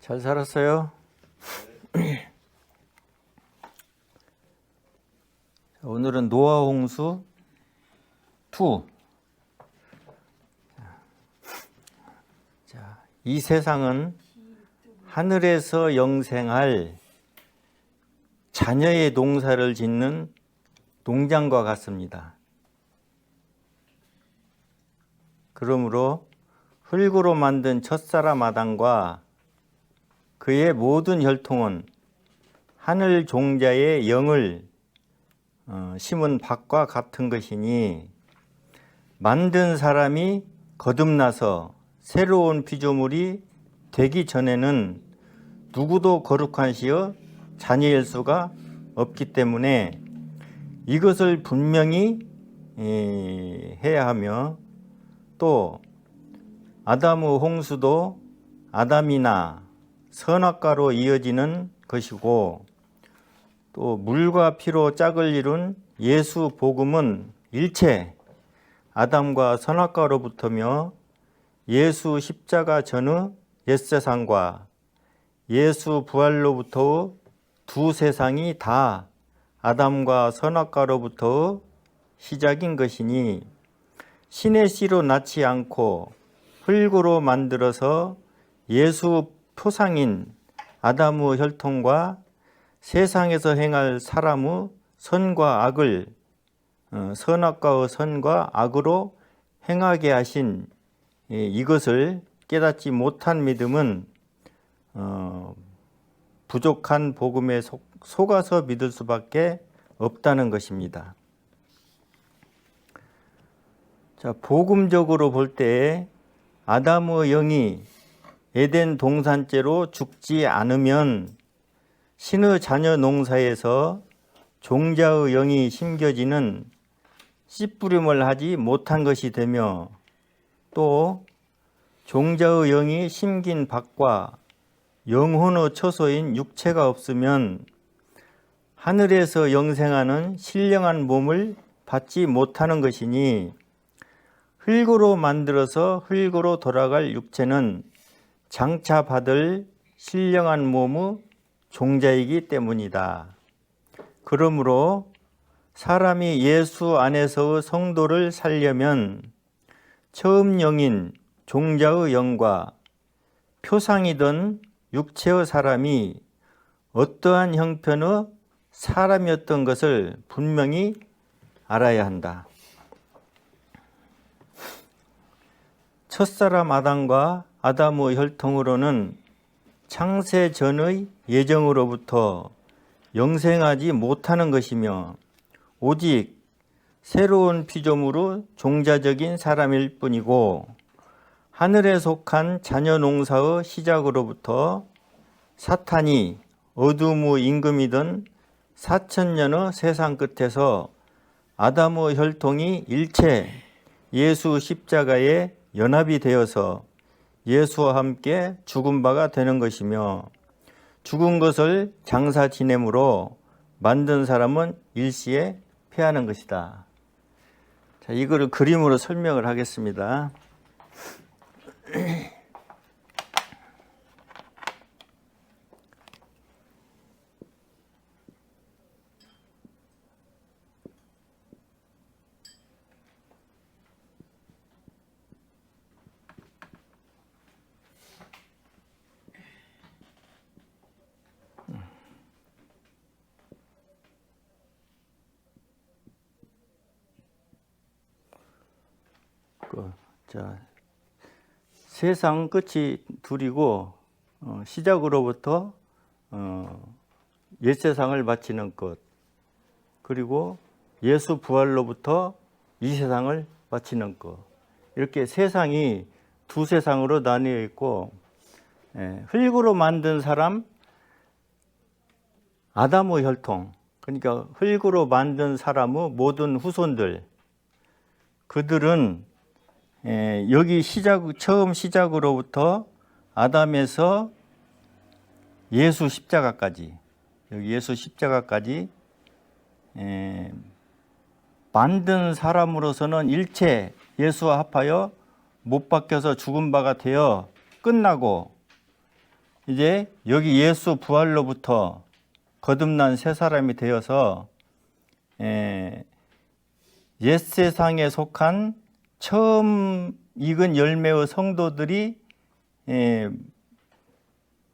잘 살았어요? 오늘은 노아 홍수 2. 자, 이 세상은 하늘에서 영생할 자녀의 농사를 짓는 농장과 같습니다. 그러므로 흙으로 만든 첫사람 아담과 그의 모든 혈통은 하늘 종자의 영을 심은 밭과 같은 것이니 만든 사람이 거듭나서 새로운 피조물이 되기 전에는 누구도 거룩한 시여 자녀일 수가 없기 때문에 이것을 분명히 해야 하며, 또 아담의 홍수도 아담이나 선악과로 이어지는 것이고, 또 물과 피로 짝을 이룬 예수 복음은 일체 아담과 선악과로부터며 예수 십자가 전의 옛세상과 예수 부활로부터의 두 세상이 다 아담과 선악과로부터의 시작인 것이니, 신의 씨로 낳지 않고 흙으로 만들어서 예수 표상인 아담의 혈통과 세상에서 행할 사람의 선과 악을 선악과의 선과 악으로 행하게 하신 이것을 깨닫지 못한 믿음은 부족한 복음에 속아서 믿을 수밖에 없다는 것입니다. 자, 복음적으로 볼 때 아담의 영이 에덴 동산죄로 죽지 않으면 신의 자녀 농사에서 종자의 영이 심겨지는 씨뿌림을 하지 못한 것이 되며, 또 종자의 영이 심긴 밭과 영혼의 처소인 육체가 없으면 하늘에서 영생하는 신령한 몸을 받지 못하는 것이니, 흙으로 만들어서 흙으로 돌아갈 육체는 장차 받을 신령한 몸의 종자이기 때문이다. 그러므로 사람이 예수 안에서의 성도를 살려면 처음 영인 종자의 영과 표상이던 육체의 사람이 어떠한 형편의 사람이었던 것을 분명히 알아야 한다. 첫사람 아담과 아담의 혈통으로는 창세 전의 예정으로부터 영생하지 못하는 것이며, 오직 새로운 피조물의 종자적인 사람일 뿐이고, 하늘에 속한 자녀 농사의 시작으로부터 사탄이 어둠의 임금이던 4000년의 세상 끝에서 아담의 혈통이 일체 예수 십자가에 연합이 되어서 예수와 함께 죽은 바가 되는 것이며, 죽은 것을 장사 지냄으로 만든 사람은 일시에 패하는 것이다. 자, 이거를 그림으로 설명을 하겠습니다. 자, 세상 끝이 둘이고 시작으로부터 옛세상을 바치는 것, 그리고 예수 부활로부터 이 세상을 바치는 것, 이렇게 세상이 두 세상으로 나뉘어 있고, 흙으로 만든 사람 아담의 혈통, 그러니까 흙으로 만든 사람의 모든 후손들, 그들은 여기 처음 시작으로부터 아담에서 예수 십자가까지, 여기 예수 십자가까지 만든 사람으로서는 일체 예수와 합하여 못 박혀서 죽은 바가 되어 끝나고, 이제 여기 예수 부활로부터 거듭난 새 사람이 되어서 옛세상에 속한 처음 익은 열매의 성도들이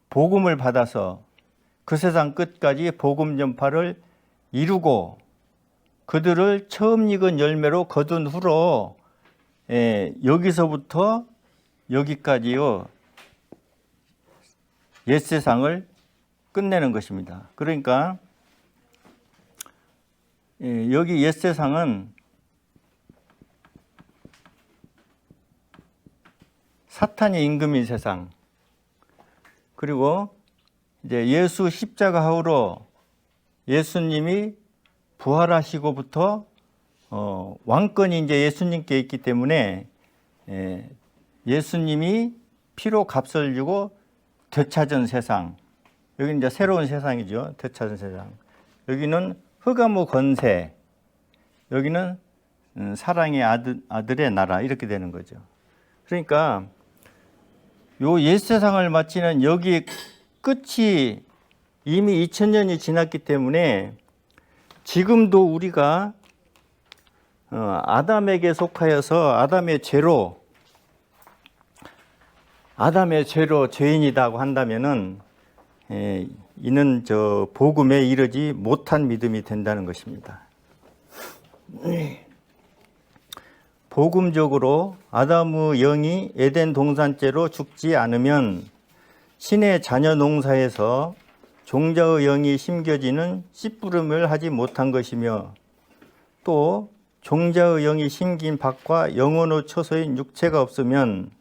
복음을 받아서 그 세상 끝까지 복음 전파를 이루고 그들을 처음 익은 열매로 거둔 후로 여기서부터 여기까지요 옛세상을 끝내는 것입니다. 그러니까 여기 옛세상은 사탄이 임금인 세상, 그리고 이제 예수 십자가 후로 예수님이 부활하시고부터 왕권이 이제 예수님께 있기 때문에 예수님이 피로 값을 주고 되찾은 세상, 여기는 이제 새로운 세상이죠. 되찾은 세상. 여기는 흑암의 권세, 여기는 사랑의 아들의 나라, 이렇게 되는 거죠. 그러니까 요 옛세상을 마치는 여기 끝이 이미 2000년이 지났기 때문에 지금도 우리가 아담에게 속하여서 아담의 죄로 죄인이다고 한다면은 이는 저 복음에 이르지 못한 믿음이 된다는 것입니다. 복음적으로 아담의 영이 에덴 동산죄로 죽지 않으면 신의 자녀 농사에서 종자의 영이 심겨지는 씨뿌름을 하지 못한 것이며, 또 종자의 영이 심긴 밭과 영혼의 처소인 육체가 없으면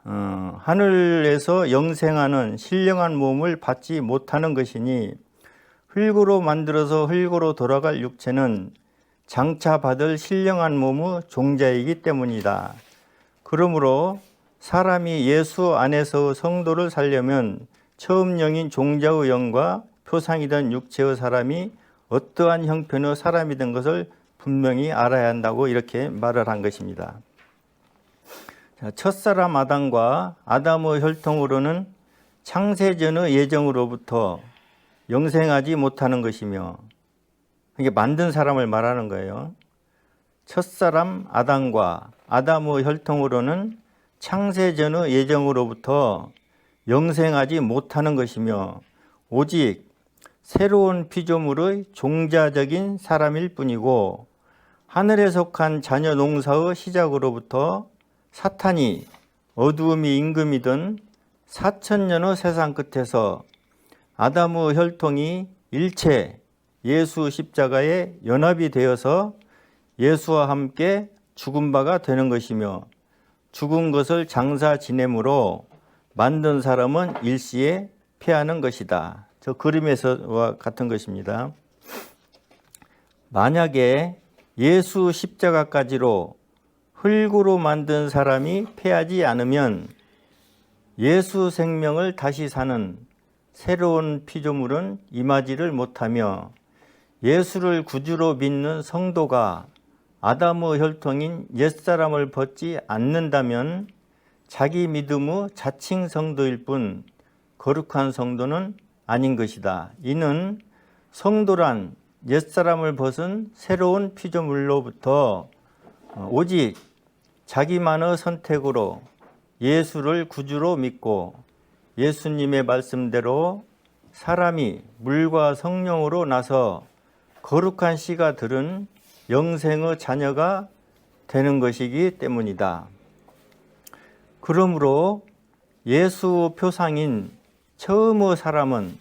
하늘에서 영생하는 신령한 몸을 받지 못하는 것이니, 흙으로 만들어서 흙으로 돌아갈 육체는 장차 받을 신령한 몸의 종자이기 때문이다. 그러므로 사람이 예수 안에서 성도를 살려면 처음 영인 종자의 영과 표상이던 육체의 사람이 어떠한 형편의 사람이든 것을 분명히 알아야 한다고 이렇게 말을 한 것입니다. 첫사람 아담과 아담의 혈통으로는 창세전의 예정으로부터 영생하지 못하는 것이며, 이게 만든 사람을 말하는 거예요. 첫사람 아담과 아담의 혈통으로는 창세전의 예정으로부터 영생하지 못하는 것이며, 오직 새로운 피조물의 종자적인 사람일 뿐이고, 하늘에 속한 자녀 농사의 시작으로부터 사탄이 어두움이 임금이던 4000년의 세상 끝에서 아담의 혈통이 일체 예수 십자가에 연합이 되어서 예수와 함께 죽은 바가 되는 것이며, 죽은 것을 장사 지냄으로 만든 사람은 일시에 패하는 것이다. 저 그림에서와 같은 것입니다. 만약에 예수 십자가까지로 흙으로 만든 사람이 패하지 않으면 예수 생명을 다시 사는 새로운 피조물은 임하지를 못하며, 예수를 구주로 믿는 성도가 아담의 혈통인 옛사람을 벗지 않는다면 자기 믿음의 자칭 성도일 뿐 거룩한 성도는 아닌 것이다. 이는 성도란 옛사람을 벗은 새로운 피조물로부터 오직 자기만의 선택으로 예수를 구주로 믿고 예수님의 말씀대로 사람이 물과 성령으로 나서 거룩한 씨가 들은 영생의 자녀가 되는 것이기 때문이다. 그러므로 예수 표상인 처음의 사람은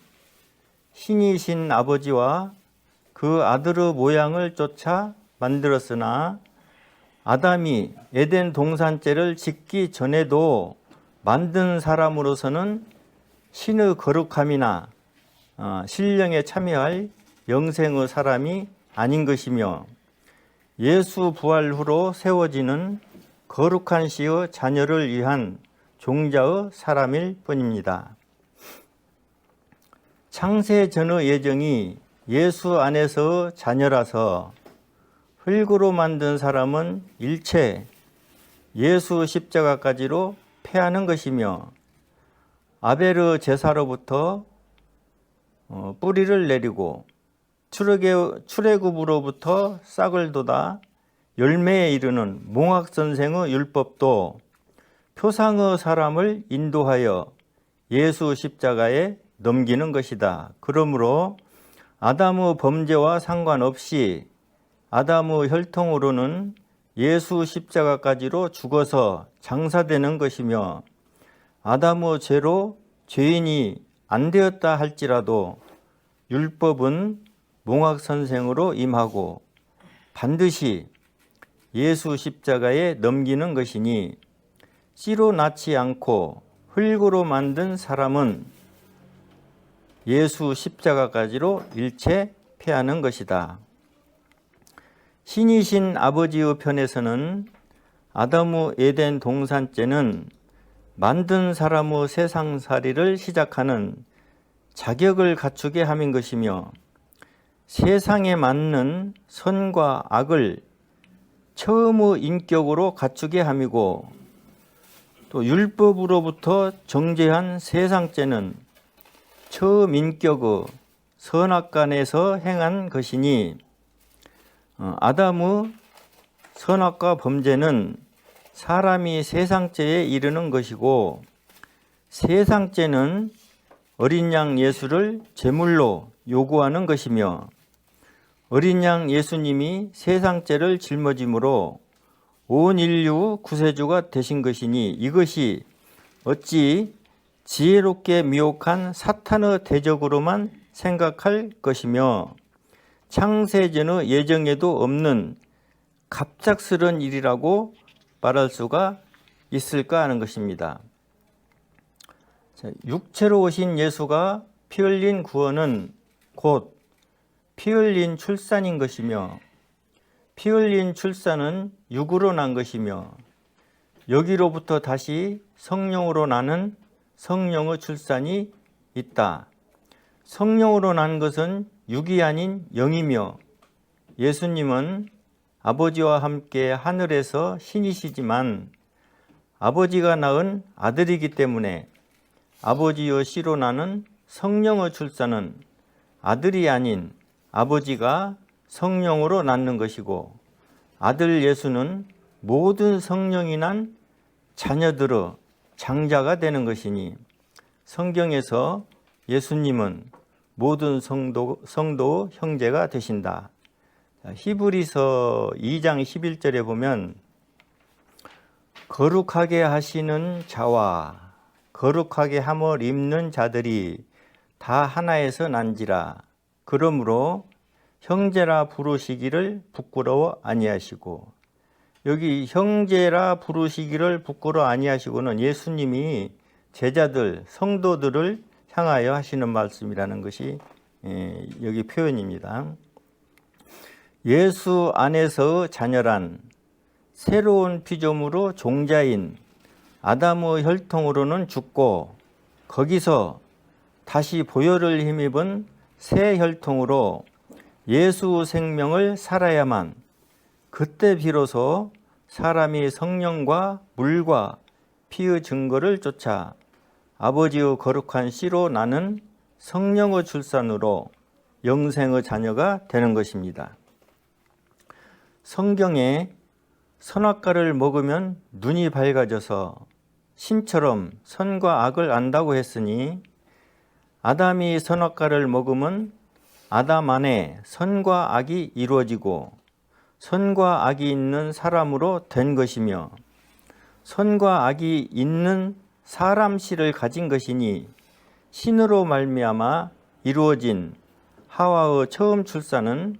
신이신 아버지와 그 아들의 모양을 쫓아 만들었으나, 아담이 에덴 동산죄를 짓기 전에도 만든 사람으로서는 신의 거룩함이나 신령에 참여할 영생의 사람이 아닌 것이며, 예수 부활 후로 세워지는 거룩한 씨의 자녀를 위한 종자의 사람일 뿐입니다. 창세 전의 예정이 예수 안에서 자녀라서 흙으로 만든 사람은 일체 예수 십자가까지로 패하는 것이며, 아벨의 제사로부터 뿌리를 내리고 출애굽으로부터 싹을 돋아 열매에 이르는 몽학선생의 율법도 표상의 사람을 인도하여 예수 십자가에 넘기는 것이다. 그러므로 아담의 범죄와 상관없이 아담의 혈통으로는 예수 십자가까지로 죽어서 장사되는 것이며, 아담의 죄로 죄인이 안 되었다 할지라도 율법은 몽학선생으로 임하고 반드시 예수 십자가에 넘기는 것이니, 씨로 낳지 않고 흙으로 만든 사람은 예수 십자가까지로 일체 패하는 것이다. 신이신 아버지의 편에서는 아담의 에덴 동산죄는 만든 사람의 세상살이를 시작하는 자격을 갖추게 함인 것이며, 세상에 맞는 선과 악을 처음의 인격으로 갖추게 함이고, 또 율법으로부터 정죄한 세상죄는 처음 인격의 선악간에서 행한 것이니, 아담의 선악과 범죄는 사람이 세상죄에 이르는 것이고, 세상죄는 어린 양 예수를 제물로 요구하는 것이며, 어린 양 예수님이 세상죄를 짊어짐으로 온 인류 구세주가 되신 것이니, 이것이 어찌 지혜롭게 미혹한 사탄의 대적으로만 생각할 것이며, 창세전의 예정에도 없는 갑작스런 일이라고 말할 수가 있을까 하는 것입니다. 육체로 오신 예수가 피 흘린 구원은 곧 피 흘린 출산인 것이며, 피 흘린 출산은 육으로 난 것이며, 여기로부터 다시 성령으로 나는 성령의 출산이 있다. 성령으로 난 것은 육이 아닌 영이며, 예수님은 아버지와 함께 하늘에서 신이시지만 아버지가 낳은 아들이기 때문에 아버지의 씨로 나는 성령의 출산은 아들이 아닌 아버지가 성령으로 낳는 것이고, 아들 예수는 모든 성령이 난 자녀들의 장자가 되는 것이니, 성경에서 예수님은 모든 성도 형제가 되신다. 히브리서 2장 11절에 보면, 거룩하게 하시는 자와 거룩하게 함을 입는 자들이 다 하나에서 난지라. 그러므로 형제라 부르시기를 부끄러워 아니하시고, 여기 형제라 부르시기를 부끄러워 아니하시고는 예수님이 제자들, 성도들을 향하여 하시는 말씀이라는 것이 여기 표현입니다. 예수 안에서 자녀란 새로운 피조물로 종자인 아담의 혈통으로는 죽고, 거기서 다시 보혈을 힘입은 새 혈통으로 예수 생명을 살아야만 그때 비로소 사람이 성령과 물과 피의 증거를 쫓아 아버지의 거룩한 씨로 나는 성령의 출산으로 영생의 자녀가 되는 것입니다. 성경에 선악과를 먹으면 눈이 밝아져서 신처럼 선과 악을 안다고 했으니, 아담이 선악과를 먹으면 아담 안에 선과 악이 이루어지고 선과 악이 있는 사람으로 된 것이며, 선과 악이 있는 사람 씨를 가진 것이니, 신으로 말미암아 이루어진 하와의 처음 출산은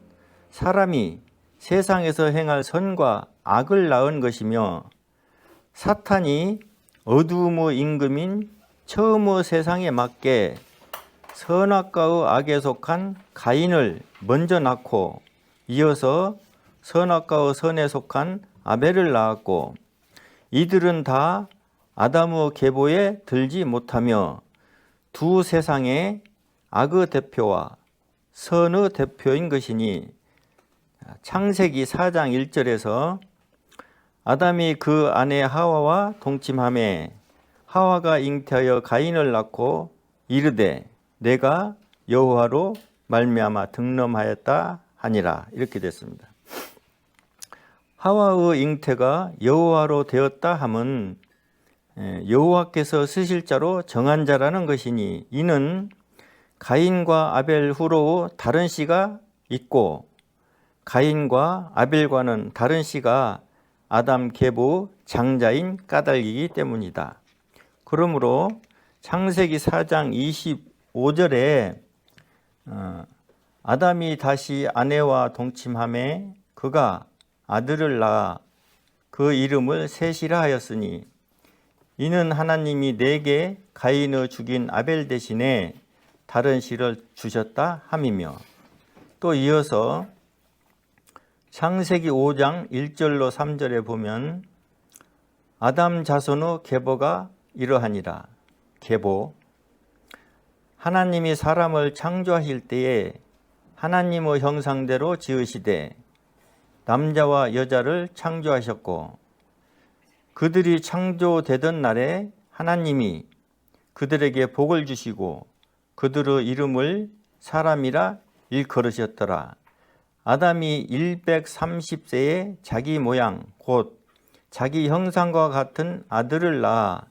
사람이 세상에서 행할 선과 악을 낳은 것이며, 사탄이 어두움의 임금인 처음의 세상에 맞게 선악과의 악에 속한 가인을 먼저 낳고, 이어서 선악과의 선에 속한 아벨을 낳았고, 이들은 다 아담의 계보에 들지 못하며 두 세상의 악의 대표와 선의 대표인 것이니, 창세기 4장 1절에서 아담이 그 아내 하와와 동침하매 하와가 잉태하여 가인을 낳고 이르되 내가 여호와로 말미암아 득남하였다 하니라. 이렇게 됐습니다. 하와의 잉태가 여호와로 되었다 함은 여호와께서 쓰실 자로 정한 자라는 것이니, 이는 가인과 아벨 후로 다른 씨가 있고 가인과 아벨과는 다른 씨가 아담 계보 장자인 까닭이기 때문이다. 그러므로 창세기 4장 25절에 아담이 다시 아내와 동침하매 그가 아들을 낳아 그 이름을 셋이라 하였으니, 이는 하나님이 내게 가인의 죽인 아벨 대신에 다른 씨를 주셨다 함이며, 또 이어서 창세기 5장 1절로 3절에 보면 아담 자손의 계보가 이러하니라. 계보, 하나님이 사람을 창조하실 때에 하나님의 형상대로 지으시되 남자와 여자를 창조하셨고, 그들이 창조되던 날에 하나님이 그들에게 복을 주시고 그들의 이름을 사람이라 일컬으셨더라. 아담이 130세에 자기 모양 곧 자기 형상과 같은 아들을 낳아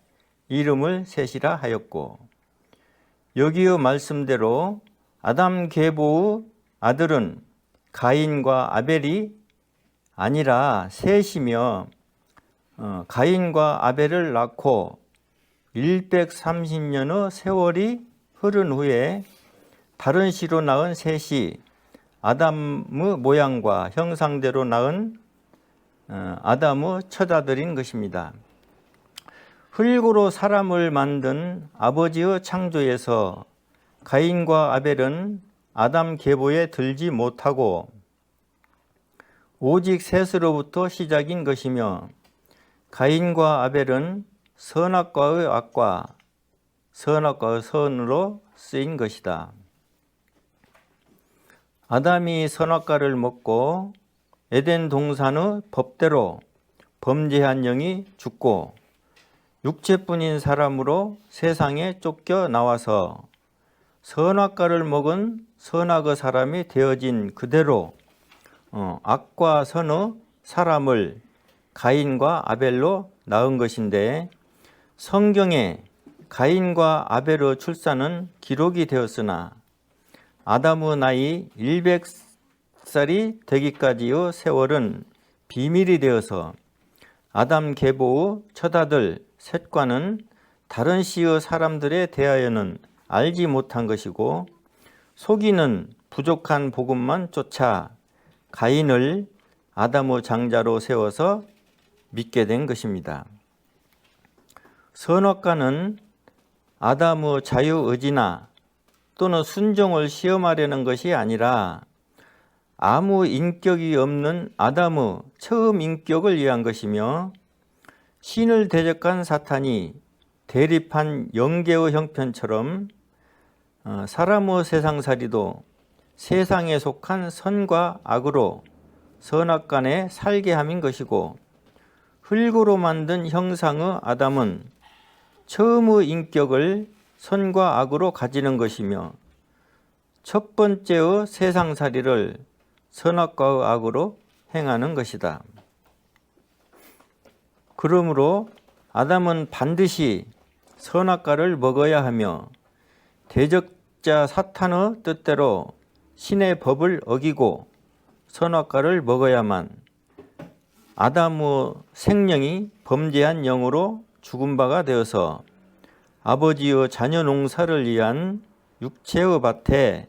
이름을 셋이라 하였고, 여기의 말씀대로 아담 계보의 아들은 가인과 아벨이 아니라 셋이며, 가인과 아벨을 낳고 130년의 세월이 흐른 후에 다른 씨로 낳은 셋이 아담의 모양과 형상대로 낳은 아담의 처자들인 것입니다. 흙으로 사람을 만든 아버지의 창조에서 가인과 아벨은 아담 계보에 들지 못하고 오직 셋으로부터 시작인 것이며, 가인과 아벨은 선악과의 악과 선악과의 선으로 쓰인 것이다. 아담이 선악과를 먹고 에덴 동산의 법대로 범죄한 영이 죽고 육체뿐인 사람으로 세상에 쫓겨 나와서 선악과를 먹은 선악의 사람이 되어진 그대로 악과 선의 사람을 가인과 아벨로 낳은 것인데, 성경에 가인과 아벨의 출산은 기록이 되었으나 아담의 나이 100살이 되기까지의 세월은 비밀이 되어서 아담 계보의 처자들 셋과는 다른 씨의 사람들에 대하여는 알지 못한 것이고, 속이는 부족한 복음만 쫓아 가인을 아담의 장자로 세워서 믿게 된 것입니다. 선악과는 아담의 자유의지나 또는 순종을 시험하려는 것이 아니라 아무 인격이 없는 아담의 처음 인격을 위한 것이며, 신을 대적한 사탄이 대립한 영계의 형편처럼 사람의 세상살이도 세상에 속한 선과 악으로 선악간에 살게 함인 것이고, 흙으로 만든 형상의 아담은 처음의 인격을 선과 악으로 가지는 것이며, 첫 번째의 세상살이를 선악과의 악으로 행하는 것이다. 그러므로 아담은 반드시 선악과를 먹어야 하며, 대적자 사탄의 뜻대로 신의 법을 어기고 선악과를 먹어야만 아담의 생명이 범죄한 영으로 죽은 바가 되어서 아버지의 자녀 농사를 위한 육체의 밭에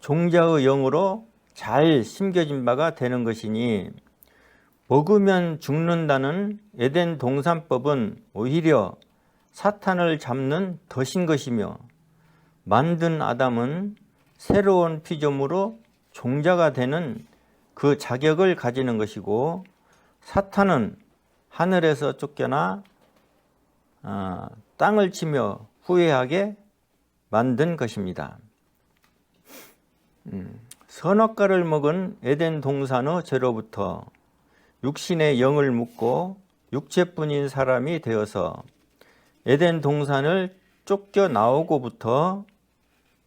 종자의 영으로 잘 심겨진 바가 되는 것이니, 먹으면 죽는다는 에덴 동산법은 오히려 사탄을 잡는 덫인 것이며, 만든 아담은 새로운 피조물로 종자가 되는 그 자격을 가지는 것이고, 사탄은 하늘에서 쫓겨나 땅을 치며 후회하게 만든 것입니다. 선악과를 먹은 에덴 동산의 죄로부터 육신의 영을 묻고 육체뿐인 사람이 되어서 에덴 동산을 쫓겨 나오고부터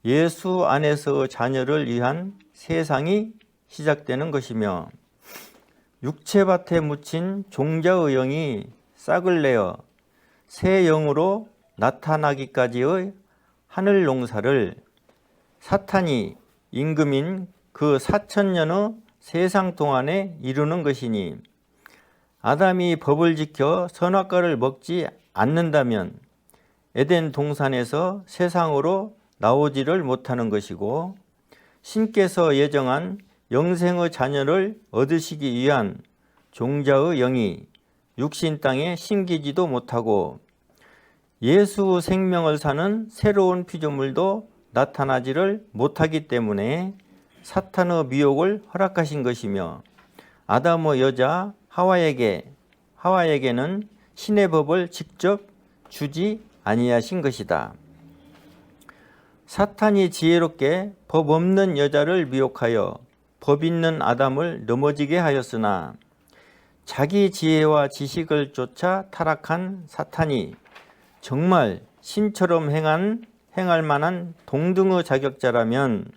예수 안에서 자녀를 위한 세상이 시작되는 것이며, 육체밭에 묻힌 종자의 영이 싹을 내어 새 영으로 나타나기까지의 하늘 농사를 사탄이 임금인 그 4000년의 세상 동안에 이루는 것이니, 아담이 법을 지켜 선악과를 먹지 않는다면 에덴 동산에서 세상으로 나오지를 못하는 것이고, 신께서 예정한 영생의 자녀를 얻으시기 위한 종자의 영이 육신 땅에 심기지도 못하고, 예수 생명을 사는 새로운 피조물도 나타나지를 못하기 때문에 사탄의 미혹을 허락하신 것이며, 아담의 여자 하와에게는 신의 법을 직접 주지 아니하신 것이다. 사탄이 지혜롭게 법 없는 여자를 미혹하여 법 있는 아담을 넘어지게 하였으나, 자기 지혜와 지식을 쫓아 타락한 사탄이 정말 신처럼 행할 만한 동등의 자격자라면,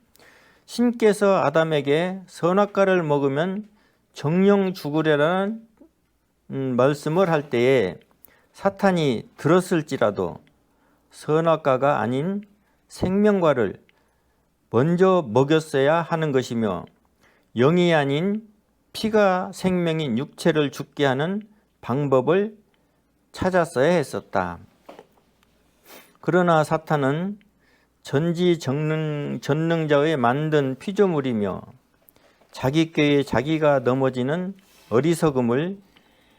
신께서 아담에게 선악과를 먹으면 정령 죽으리라는 말씀을 할 때에 사탄이 들었을지라도 선악과가 아닌 생명과를 먼저 먹였어야 하는 것이며, 영이 아닌 피가 생명인 육체를 죽게 하는 방법을 찾았어야 했었다. 그러나 사탄은 전능자의 만든 피조물이며, 자기 꾀에 자기가 넘어지는 어리석음을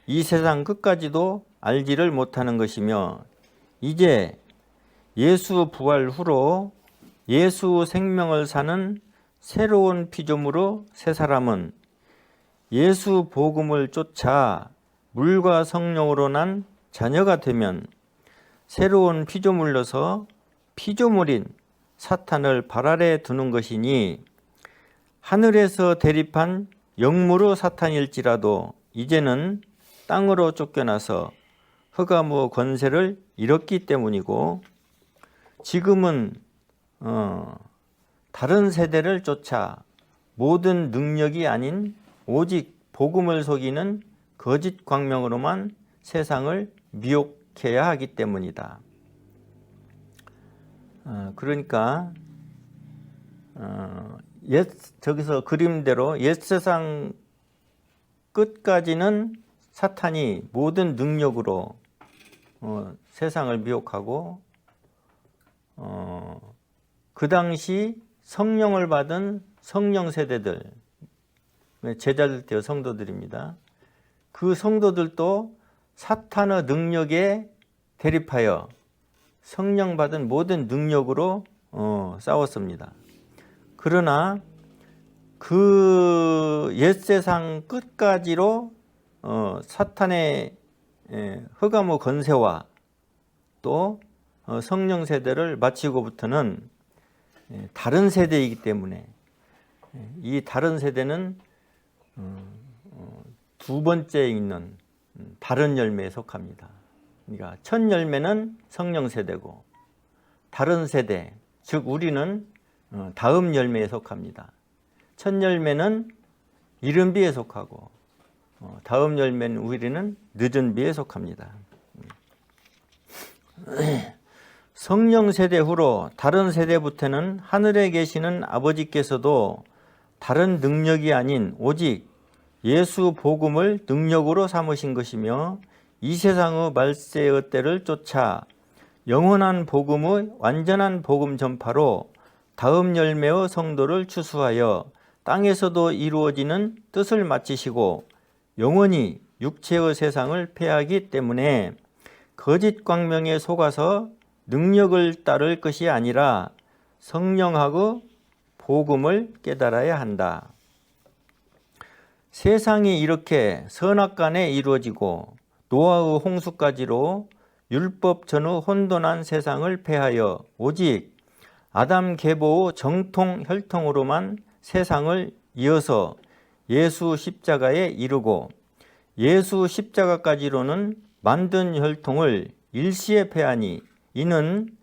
이 세상 끝까지도 알지를 못하는 것이며, 이제 예수 부활 후로 예수 생명을 사는 새로운 피조물의 새 사람은 예수 복음을 쫓아 물과 성령으로 난 자녀가 되면 새로운 피조물로서 피조물인 사탄을 발 아래 두는 것이니, 하늘에서 대립한 영무로 사탄일지라도 이제는 땅으로 쫓겨나서 흑암의 권세를 잃었기 때문이고, 지금은 다른 세대를 쫓아 모든 능력이 아닌 오직 복음을 속이는 거짓 광명으로만 세상을 미혹해야 하기 때문이다. 그러니까 저기서 그림대로 옛 세상 끝까지는 사탄이 모든 능력으로 세상을 미혹하고, 그 당시 성령을 받은 성령 세대들, 제자들 때 성도들입니다. 그 성도들도 사탄의 능력에 대립하여 성령 받은 모든 능력으로 싸웠습니다. 그러나 그 옛세상 끝까지로 사탄의 흑암의 권세와 또 성령 세대를 마치고부터는 다른 세대이기 때문에, 이 다른 세대는 두 번째에 있는 다른 열매에 속합니다. 그러니까 첫 열매는 성령 세대고, 다른 세대, 즉 우리는 다음 열매에 속합니다. 첫 열매는 이른 비에 속하고, 다음 열매는 우리는 늦은 비에 속합니다. 성령 세대 후로 다른 세대부터는 하늘에 계시는 아버지께서도 다른 능력이 아닌 오직 예수 복음을 능력으로 삼으신 것이며, 이 세상의 말세의 때를 쫓아 영원한 복음의 완전한 복음 전파로 다음 열매의 성도를 추수하여 땅에서도 이루어지는 뜻을 마치시고 영원히 육체의 세상을 패하기 때문에, 거짓 광명에 속아서 능력을 따를 것이 아니라 성령하고 복음을 깨달아야 한다. 세상이 이렇게 선악간에 이루어지고 노아의 홍수까지로 율법 전의 혼돈한 세상을 패하여 오직 아담 계보의 정통 혈통으로만 세상을 이어서 예수 십자가에 이르고, 예수 십자가까지로는 만든 혈통을 일시에 패하니 이는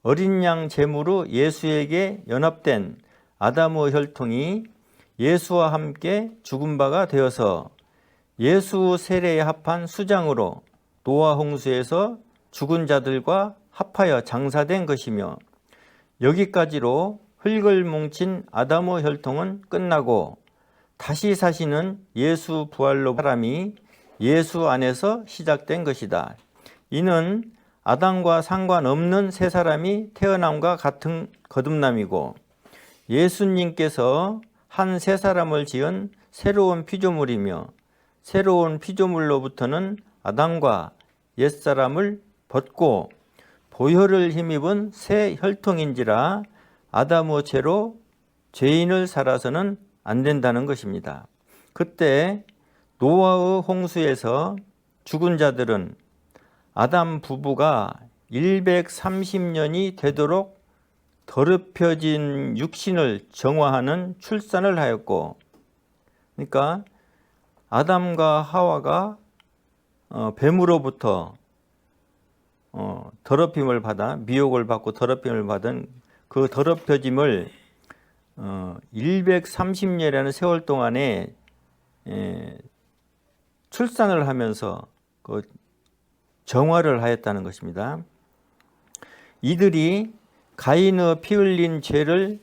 어린 양 제물로 예수에게 연합된 아담의 혈통이 예수와 함께 죽은 바가 되어서 예수 세례에 합한 수장으로 노아 홍수에서 죽은 자들과 합하여 장사된 것이며, 여기까지로 흙을 뭉친 아담의 혈통은 끝나고 다시 사시는 예수 부활로 사람이 예수 안에서 시작된 것이다. 이는 아담과 상관없는 새 사람이 태어남과 같은 거듭남이고, 예수님께서 한 새 사람을 지은 새로운 피조물이며, 새로운 피조물로부터는 아담과 옛사람을 벗고 보혈을 힘입은 새 혈통인지라 아담의 죄로 죄인을 살아서는 안 된다는 것입니다. 그때 노아의 홍수에서 죽은 자들은 아담 부부가 130년이 되도록 더럽혀진 육신을 정화하는 출산을 하였고, 그러니까 아담과 하와가 뱀으로부터 더럽힘을 받아 미혹을 받고 더럽힘을 받은 그 더럽혀짐을 130년이라는 세월 동안에 출산을 하면서 그 정화를 하였다는 것입니다. 이들이 가인의 피 흘린 죄를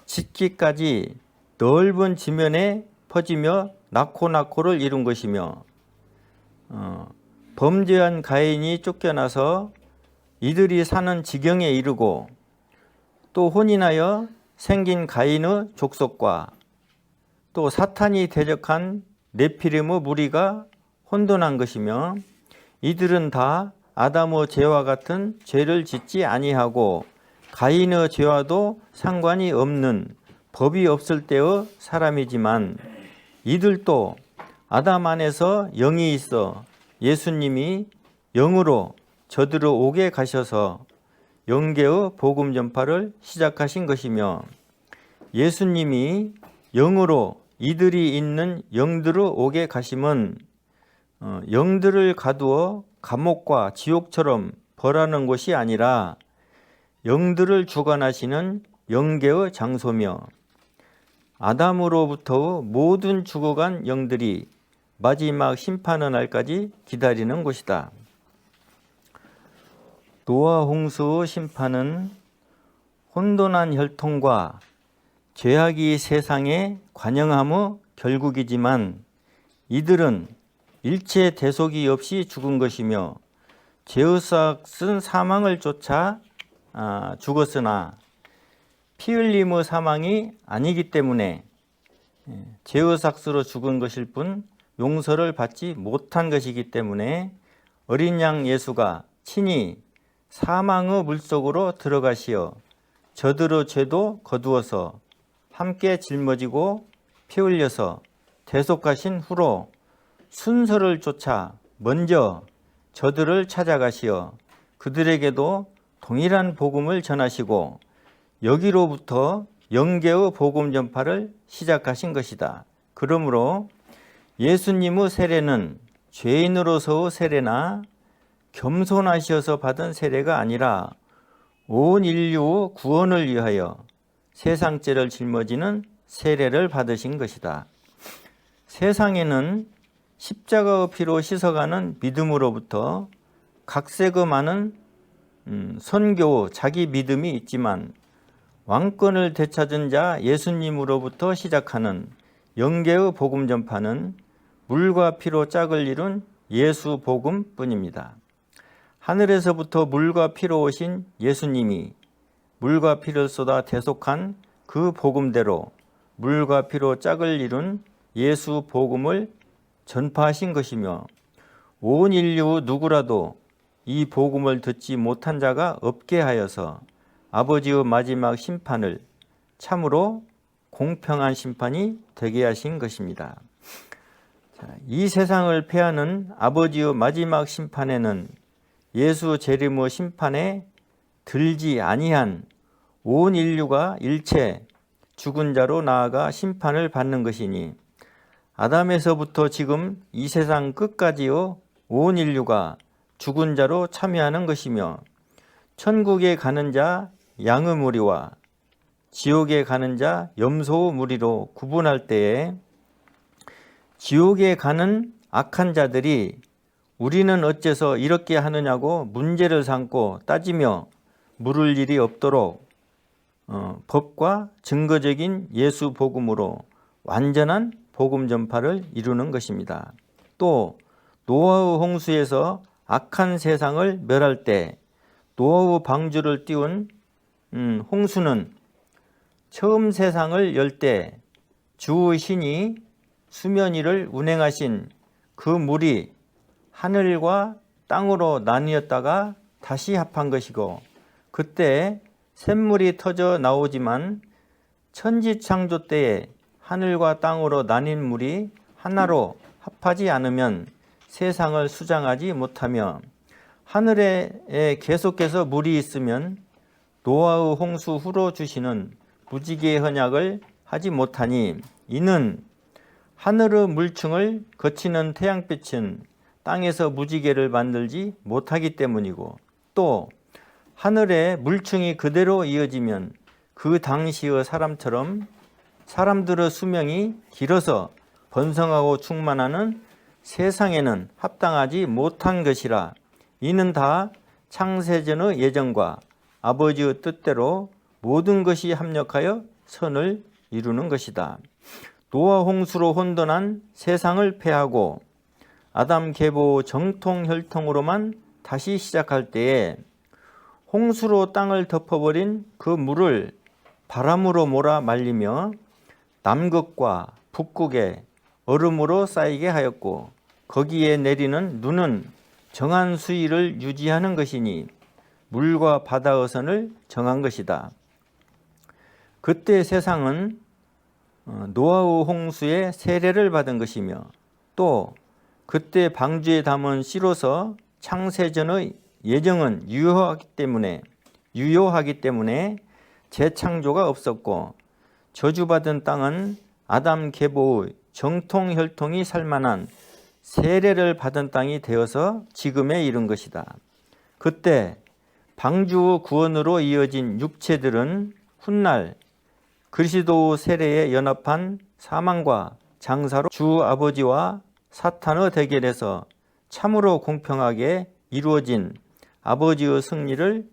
짓기까지 넓은 지면에 퍼지며 나코를 이룬 것이며, 범죄한 가인이 쫓겨나서 이들이 사는 지경에 이르고, 또 혼인하여 생긴 가인의 족속과 또 사탄이 대적한 네피림의 무리가 혼돈한 것이며, 이들은 다 아담의 죄와 같은 죄를 짓지 아니하고 가인의 죄와도 상관이 없는 법이 없을 때의 사람이지만, 이들도 아담 안에서 영이 있어 예수님이 영으로 저들을 오게 가셔서 영계의 복음 전파를 시작하신 것이며, 예수님이 영으로 이들이 있는 영들을 오게 가심은 영들을 가두어 감옥과 지옥처럼 벌하는 곳이 아니라 영들을 주관하시는 영계의 장소며, 아담으로부터 모든 죽어간 영들이 마지막 심판의 날까지 기다리는 곳이다. 노아 홍수의 심판은 혼돈한 혈통과 죄악이 세상에 관영함의 결국이지만, 이들은 일체 대속이 없이 죽은 것이며 죄의 삭은 사망을 쫓아 죽었으나 피 흘림의 사망이 아니기 때문에 죄의 삭으로 죽은 것일 뿐 용서를 받지 못한 것이기 때문에 어린 양 예수가 친히 사망의 물속으로 들어가시어 저들의 죄도 거두어서 함께 짊어지고 피 흘려서 대속하신 후로 순서를 쫓아 먼저 저들을 찾아가시어 그들에게도 동일한 복음을 전하시고 여기로부터 영계의 복음 전파를 시작하신 것이다. 그러므로 예수님의 세례는 죄인으로서의 세례나 겸손하셔서 받은 세례가 아니라 온 인류의 구원을 위하여 세상 죄를 짊어지는 세례를 받으신 것이다. 세상에는 십자가의 피로 씻어가는 믿음으로부터 각색의 많은 선교, 자기 믿음이 있지만, 왕권을 되찾은 자 예수님으로부터 시작하는 영계의 복음 전파는 물과 피로 짝을 이룬 예수 복음뿐입니다. 하늘에서부터 물과 피로 오신 예수님이 물과 피를 쏟아 대속한 그 복음대로 물과 피로 짝을 이룬 예수 복음을 전파하신 것이며, 온 인류 누구라도 이 복음을 듣지 못한 자가 없게 하여서 아버지의 마지막 심판을 참으로 공평한 심판이 되게 하신 것입니다. 이 세상을 패하는 아버지의 마지막 심판에는 예수 재림의 심판에 들지 아니한 온 인류가 일체 죽은 자로 나아가 심판을 받는 것이니, 아담에서부터 지금 이 세상 끝까지요 온 인류가 죽은 자로 참여하는 것이며, 천국에 가는 자 양의 무리와 지옥에 가는 자 염소의 무리로 구분할 때에, 지옥에 가는 악한 자들이 우리는 어째서 이렇게 하느냐고 문제를 삼고 따지며 물을 일이 없도록 법과 증거적인 예수 복음으로 완전한 복음 전파를 이루는 것입니다. 또 노아의 홍수에서 악한 세상을 멸할 때 노아의 방주를 띄운 홍수는 처음 세상을 열 때 주의 신이 수면 위를 운행하신 그 물이 하늘과 땅으로 나뉘었다가 다시 합한 것이고, 그때 샘물이 터져 나오지만 천지창조 때에 하늘과 땅으로 나뉜 물이 하나로 합하지 않으면 세상을 수장하지 못하며, 하늘에 계속해서 물이 있으면 노아의 홍수 후로 주시는 무지개의 언약을 하지 못하니, 이는 하늘의 물층을 거치는 태양빛은 땅에서 무지개를 만들지 못하기 때문이고, 또 하늘에 물층이 그대로 이어지면 그 당시의 사람처럼 사람들의 수명이 길어서 번성하고 충만하는 세상에는 합당하지 못한 것이라. 이는 다 창세전의 예정과 아버지의 뜻대로 모든 것이 합력하여 선을 이루는 것이다. 노아 홍수로 혼돈한 세상을 폐하고 아담 계보 정통 혈통으로만 다시 시작할 때에, 홍수로 땅을 덮어버린 그 물을 바람으로 몰아 말리며 남극과 북극에 얼음으로 쌓이게 하였고, 거기에 내리는 눈은 정한 수위를 유지하는 것이니 물과 바다의 선을 정한 것이다. 그때 세상은 노아의 홍수의 세례를 받은 것이며, 또 그때 방주에 담은 씨로서 창세전의 예정은 유효하기 때문에 재창조가 없었고, 저주받은 땅은 아담 계보의 정통 혈통이 살만한 세례를 받은 땅이 되어서 지금에 이른 것이다. 그때 방주의 구원으로 이어진 육체들은 훗날 그리스도 세례에 연합한 사망과 장사로 주 아버지와 사탄의 대결에서 참으로 공평하게 이루어진 아버지의 승리를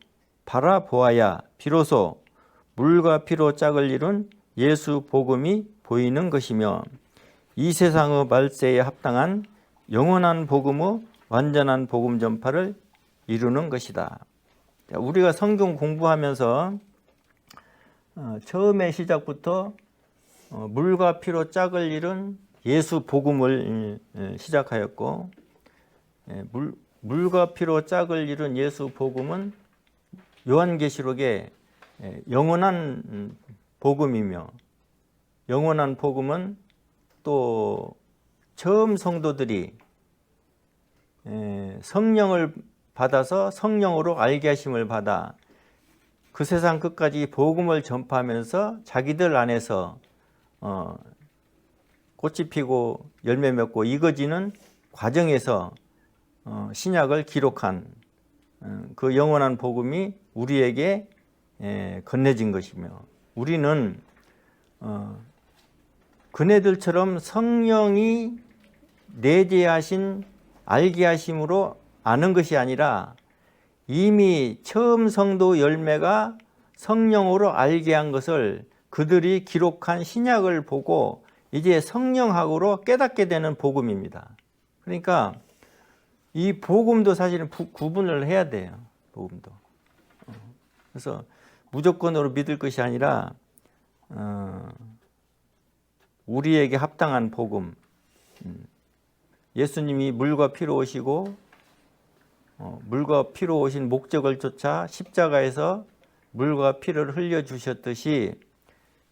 바라보아야 비로소 물과 피로 짝을 이룬 예수 복음이 보이는 것이며, 이 세상의 말세에 합당한 영원한 복음의 완전한 복음 전파를 이루는 것이다. 우리가 성경 공부하면서 처음에 시작부터 물과 피로 짝을 이룬 예수 복음을 시작하였고, 물과 피로 짝을 이룬 예수 복음은 요한계시록에 영원한 복음이며, 영원한 복음은 또 처음 성도들이 성령을 받아서 성령으로 알게 하심을 받아 그 세상 끝까지 복음을 전파하면서 자기들 안에서 꽃이 피고 열매 맺고 익어지는 과정에서 신약을 기록한 그 영원한 복음이 우리에게 건네진 것이며, 우리는 그네들처럼 성령이 내재하신 알게 하심으로 아는 것이 아니라, 이미 처음 성도 열매가 성령으로 알게 한 것을 그들이 기록한 신약을 보고 이제 성령학으로 깨닫게 되는 복음입니다. 그러니까 이 복음도 사실은 구분을 해야 돼요. 복음도. 그래서 무조건으로 믿을 것이 아니라 우리에게 합당한 복음. 예수님이 물과 피로 오시고 물과 피로 오신 목적을 쫓아 십자가에서 물과 피를 흘려주셨듯이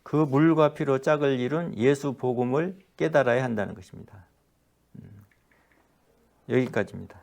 그 물과 피로 짝을 이룬 예수 복음을 깨달아야 한다는 것입니다. 여기까지입니다.